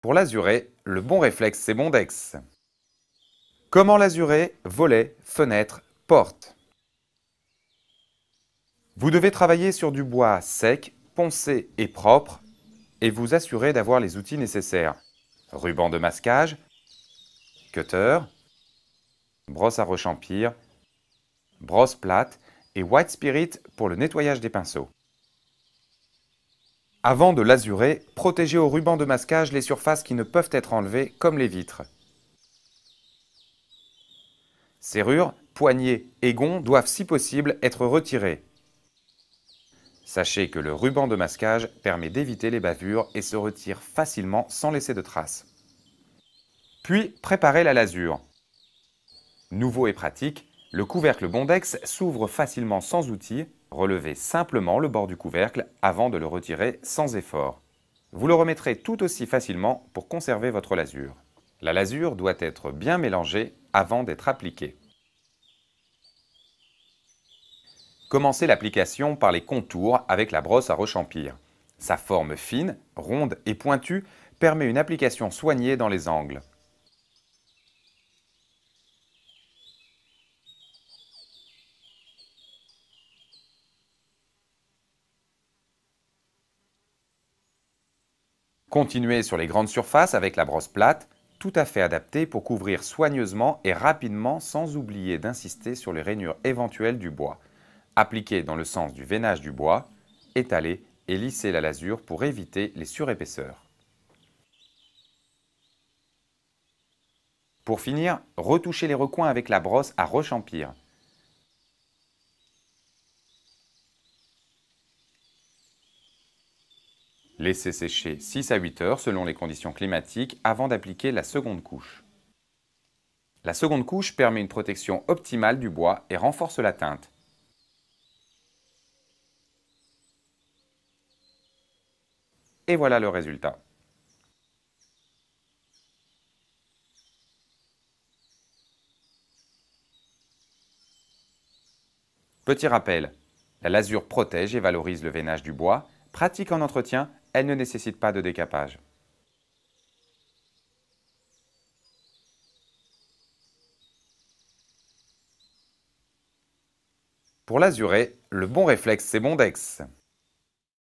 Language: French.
Pour l'azurer, le bon réflexe, c'est Bondex. Comment l'azurer? Volet, fenêtre, porte. Vous devez travailler sur du bois sec, poncé et propre et vous assurer d'avoir les outils nécessaires. Ruban de masquage, cutter, brosse à rechampir, brosse plate et White Spirit pour le nettoyage des pinceaux. Avant de l'azurer, protégez au ruban de masquage les surfaces qui ne peuvent être enlevées, comme les vitres. Serrures, poignées et gonds doivent si possible être retirés. Sachez que le ruban de masquage permet d'éviter les bavures et se retire facilement sans laisser de traces. Puis, préparez la lasure. Nouveau et pratique, le couvercle Bondex s'ouvre facilement sans outil. Relevez simplement le bord du couvercle avant de le retirer sans effort. Vous le remettrez tout aussi facilement pour conserver votre lasure. La lasure doit être bien mélangée avant d'être appliquée. Commencez l'application par les contours avec la brosse à rechampir. Sa forme fine, ronde et pointue permet une application soignée dans les angles. Continuez sur les grandes surfaces avec la brosse plate, tout à fait adaptée pour couvrir soigneusement et rapidement sans oublier d'insister sur les rainures éventuelles du bois. Appliquez dans le sens du veinage du bois, étalez et lissez la lasure pour éviter les surépaisseurs. Pour finir, retouchez les recoins avec la brosse à rechampir. Laissez sécher 6 à 8 heures selon les conditions climatiques avant d'appliquer la seconde couche. La seconde couche permet une protection optimale du bois et renforce la teinte. Et voilà le résultat. Petit rappel, la lasure protège et valorise le veinage du bois. Pratique en entretien, elle ne nécessite pas de décapage. Pour l'azurer, le bon réflexe, c'est Bondex.